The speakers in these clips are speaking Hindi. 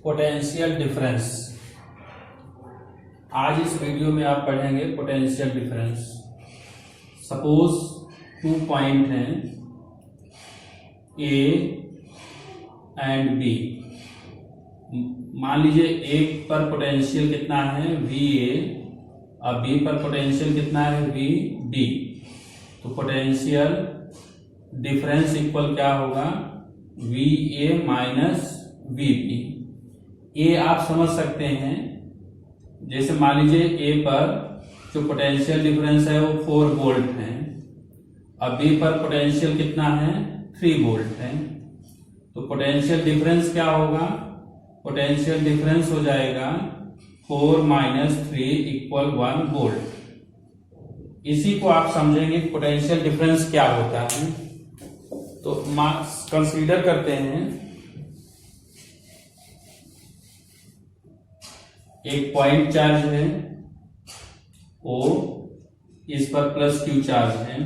Potential difference. आज इस वीडियो में आप पढ़ेंगे पोटेंशियल डिफरेंस। सपोज 2 पॉइंट हैं ए एंड बी। मान लीजिए एक पर पोटेंशियल कितना है वी ए और बी पर पोटेंशियल कितना है वी डी। तो पोटेंशियल डिफरेंस इक्वल क्या होगा V A minus V B. ए आप समझ सकते हैं, जैसे मान लीजिए ए पर जो पोटेंशियल डिफरेंस है वो 4 वोल्ट है और बी पर पोटेंशियल कितना है 3 वोल्ट है। तो पोटेंशियल डिफरेंस क्या होगा, पोटेंशियल डिफरेंस हो जाएगा 4 माइनस 3 इक्वल 1 वोल्ट। इसी को आप समझेंगे पोटेंशियल डिफरेंस क्या होता है। तो कंसीडर करते हैं एक पॉइंट चार्ज है ओ, इस पर प्लस क्यू चार्ज है।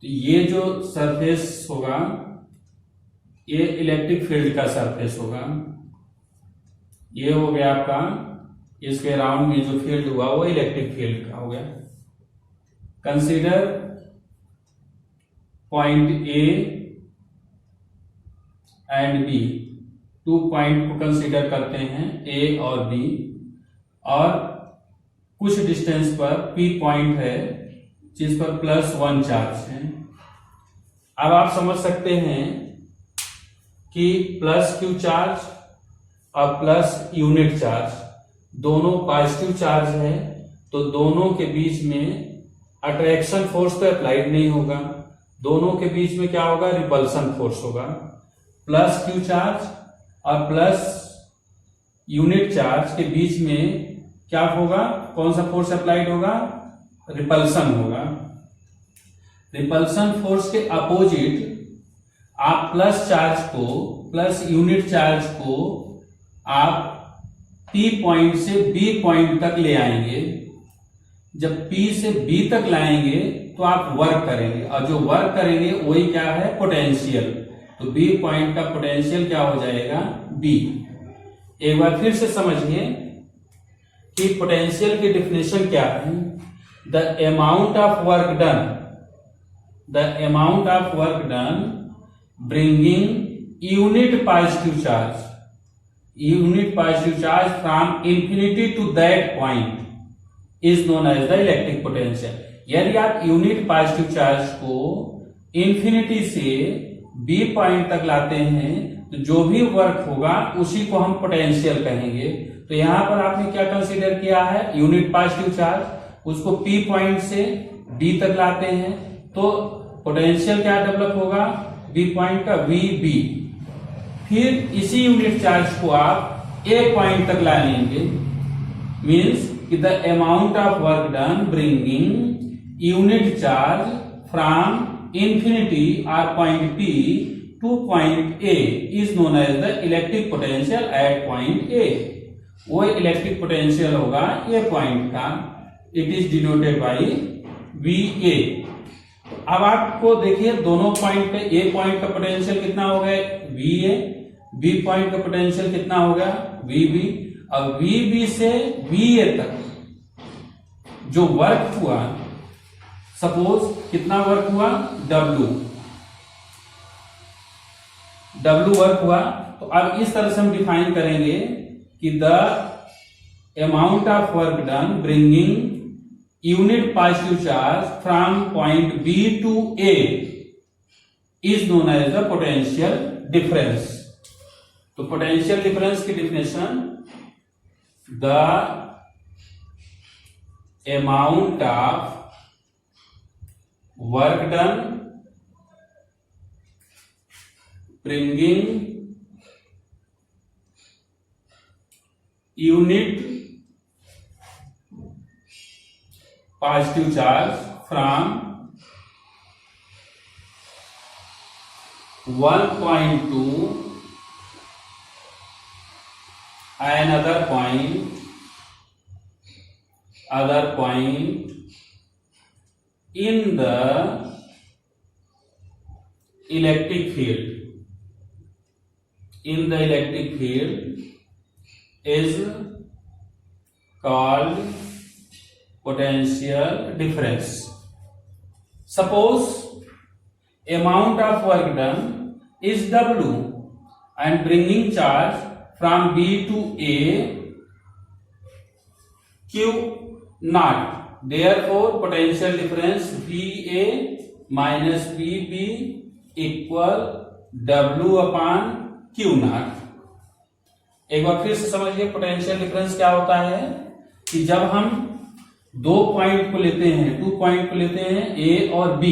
तो ये जो सरफेस होगा ये इलेक्ट्रिक फील्ड का सरफेस होगा। ये हो गया आपका, इसके अराउंड में जो फील्ड हुआ वो इलेक्ट्रिक फील्ड का हो गया। Consider point A and B, 2 point को कंसीडर करते हैं ए और बी, और कुछ डिस्टेंस पर पी पॉइंट है जिस पर +1 चार्ज है। अब आप समझ सकते हैं कि प्लस क्यू चार्ज और प्लस यूनिट चार्ज दोनों पॉजिटिव चार्ज है, तो दोनों के बीच में अट्रैक्शन फोर्स तो अप्लाइड नहीं होगा, दोनों के बीच में क्या होगा रिपल्सन फोर्स होगा। प्लस क्यू चार्ज और प्लस यूनिट चार्ज के बीच में क्या होगा, कौन सा फोर्स अप्लाइड होगा, रिपल्सन होगा। रिपल्सन फोर्स के अपोजिट आप प्लस चार्ज को, प्लस यूनिट चार्ज को आप P पॉइंट से B पॉइंट तक ले आएंगे। जब P से B तक लाएंगे तो आप वर्क करेंगे, और जो वर्क करेंगे वही क्या है पोटेंशियल। तो B पॉइंट का पोटेंशियल क्या हो जाएगा B। एक बार फिर से समझिए कि पोटेंशियल की डिफिनेशन क्या है। The amount of work done, the amount of work done bringing unit positive charge, unit positive charge from infinity to that point is known as the electric potential. यदि आप यूनिट पॉजिटिव चार्ज को इंफिनिटी से बी पॉइंट तक लाते हैं तो जो भी वर्क होगा उसी को हम पोटेंशियल कहेंगे। तो यहां पर आपने क्या कंसीडर किया है, यूनिट पॉजिटिव चार्ज, उसको पी पॉइंट से डी तक लाते हैं तो पोटेंशियल क्या डेवलप होगा बी पॉइंट का वी बी। फिर इसी यूनिट चार्ज को आप ए पॉइंट तक ला लेंगे, मीन्स कि the amount of work done bringing unit charge from infinity or point P to point A is known as the electric potential at point A। वो इलेक्ट्रिक पोटेंशियल होगा A पॉइंट का, it is denoted by VA। अब आपको देखिए दोनों पॉइंट पे A पॉइंट का पोटेंशियल कितना हो गया VA, B पॉइंट का पोटेंशियल कितना हो गया VB। अब VB से VA तक जो वर्क हुआ, सपोज कितना वर्क हुआ W वर्क हुआ, तो अब इस तरह से हम डिफाइन करेंगे कि the amount of work done bringing unit positive charge from point B to A is known as the potential difference. तो पोटेंशियल डिफरेंस की definition, the amount of work done bringing unit positive charge from one point to another point in the electric field in the electric field is called potential difference. Suppose amount of work done is W and bringing charge from B to A Q naught. Therefore, potential difference VA minus VB equal W upon Q naught. एक बार फिर से समझिए पोटेंशियल डिफरेंस क्या होता है कि जब हम दो पॉइंट को लेते हैं, 2 पॉइंट को लेते हैं A और B,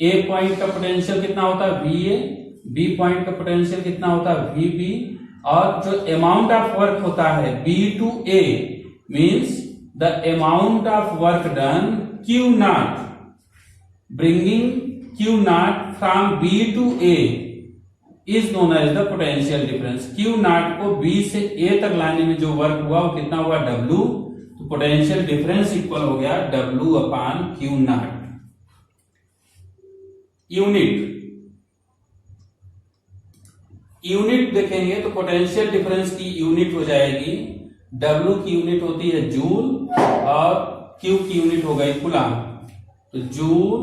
A पॉइंट का पोटेंशियल कितना होता है VA, B पॉइंट का पोटेंशियल कितना होता है VB, और जो अमाउंट ऑफ वर्क होता है B to A means the amount of work done Q naught bringing Q naught from B to A is known as the potential difference. Q naught को B से A तक लाने में जो वर्क हुआ वो कितना हुआ W, तो पोटेंशियल डिफरेंस इक्वल हो गया W upon Q naught. Unit देखेंगे तो पोटेंशियल डिफरेंस की यूनिट हो जाएगी, W की यूनिट होती है जूल और Q की यूनिट हो गई कूलाम. तो जूल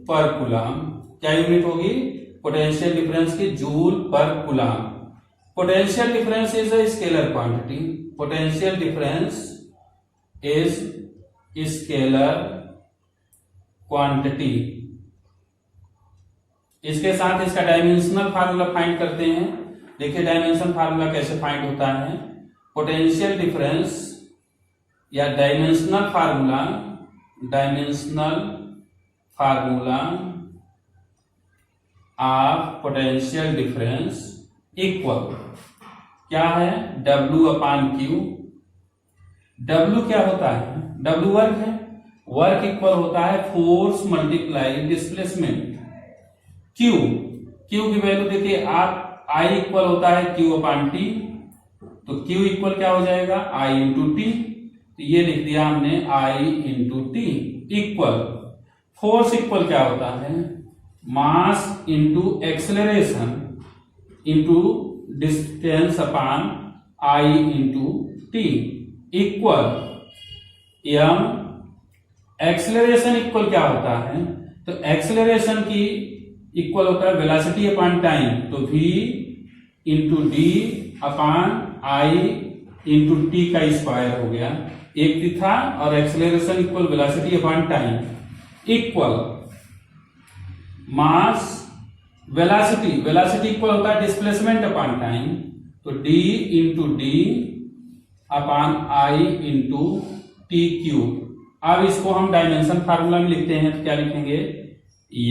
पर कूलाम क्या यूनिट होगी पोटेंशियल डिफरेंस की, जूल पर coulomb. Potential difference is a scalar quantity. Potential difference is scalar quantity. इसके साथ इसका डायमेंशनल फार्मूला फाइंड करते हैं. देखिए डायमेंशन फार्मूला कैसे फाइंड होता है. पोटेंशियल डिफरेंस या dimensional formula of potential difference equal क्या है W अपॉन Q. W क्या होता है, W वर्क है, वर्क इक्वल होता है फोर्स मल्टीप्लाई डिस्प्लेसमेंट. Q की वैल्यू देखिए आप I इक्वल होता है Q अपॉन T, तो Q इक्वल क्या हो जाएगा I इंटू T. तो ये लिख दिया हमने I into T equal force equal क्या होता है mass into acceleration into distance upon I into T equal m. Acceleration equal क्या होता है, तो एक्सेलरेशन की इक्वल होता है वेलोसिटी अपॉन टाइम, तो v into D upon I into T का स्क्वायर हो गया. एक भी था और acceleration equal velocity upon time equal मास वेलोसिटी इक्वल होता है डिस्प्लेसमेंट अपॉन टाइम, तो d into D upon I into T cube. अब इसको हम डायमेंशन फार्मूला में लिखते हैं तो क्या लिखेंगे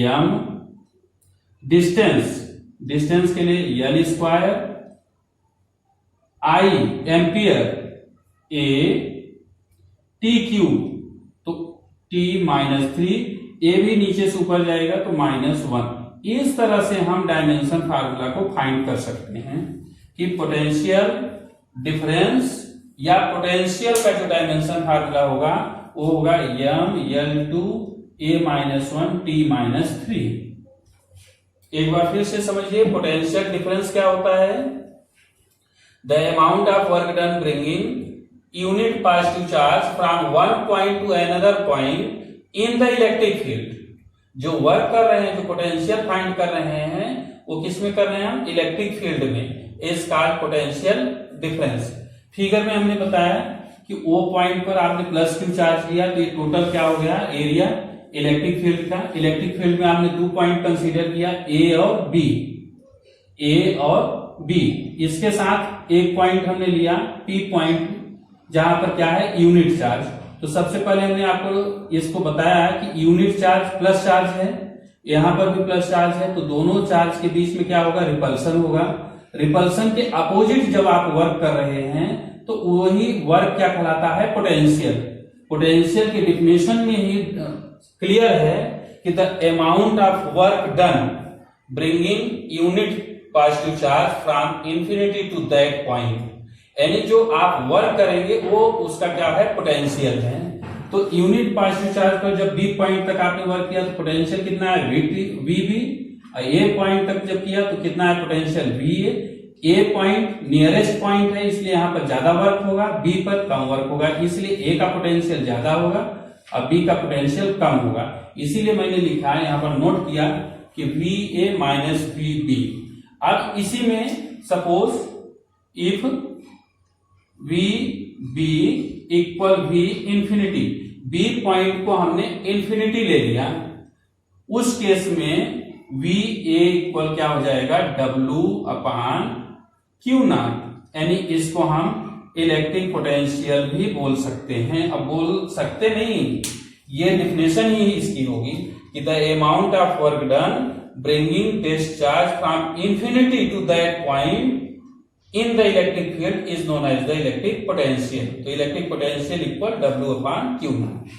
m. डिस्टेंस के लिए L square, I ampere, A T cube, तो T -3, A भी नीचे से ऊपर जाएगा तो -1. इस तरह से हम डायमेंशन फार्मूला को फाइंड कर सकते हैं कि पोटेंशियल डिफरेंस या पोटेंशियल का जो डायमेंशन फार्मूला होगा वो होगा m L2 A -1 T -3. एक बार फिर से समझिए पोटेंशियल डिफरेंस क्या होता है. The amount of work done bringing unit positive charge from one point two another point in the electric field. जो वर्क कर रहे हैं, जो पोटेंशियल फाइंड कर रहे हैं, वो किस में कर रहे हैं हम इलेक्ट्रिक फील्ड में, is called potential difference. Figure में हमने बताया कि O पॉइंट पर आपने प्लस Q चार्ज लिया तो ये टोटल क्या हो गया एरिया इलेक्ट्रिक फील्ड का. इलेक्ट्रिक फील्ड में आपने 2 पॉइंट कंसीडर किया A और B. इसके साथ एक पॉइंट हमने लिया P पॉइंट जहां पर क्या है यूनिट चार्ज. तो सबसे पहले हमने आपको इसको बताया कि यूनिट चार्ज प्लस चार्ज है, यहां पर भी प्लस चार्ज है, तो दोनों चार्ज के बीच में क्या होगा रिपल्सन होगा. रिपल्सन के अपोजिट जब आप वर्क कर रहे हैं तो वही वर्क क्या कहलाता है पोटेंशियल. पोटेंशियल के डिफिनेशन में ही क्लियर है कि the amount of work done bringing unit positive charge from infinity to that point, यानी जो आप वर्क करेंगे वो उसका क्या है पोटेंशियल है. तो यूनिट पॉजिटिव चार्ज पर जब B पॉइंट तक आपने वर्क किया तो पोटेंशियल कितना है VB. A पॉइंट तक जब किया तो कितना है पोटेंशियल VA. ए पॉइंट नियरेस्ट पॉइंट है, इसलिए यहां पर ज्यादा वर्क होगा, बी पर कम वर्क होगा, इसलिए ए का पोटेंशियल ज्यादा होगा और बी का पोटेंशियल कम होगा। इसीलिए मैंने लिखा है यहां पर नोट किया कि V A minus V B. अब इसी में suppose if V B equal V infinity, B point को हमने इंफिनिटी ले लिया, उस केस में वी ए इक्वल क्या हो जाएगा, डब्ल्यू अपान क्यू नॉट, यानी इसको हम इलेक्ट्रिक पोटेंशियल भी बोल सकते हैं। अब बोल सकते नहीं, ये डिफिनेशन ही इसकी होगी कि the amount of work done bringing test charge from infinity to that point in the electric field is known as the electric potential. तो electric potential equal W upon Q not.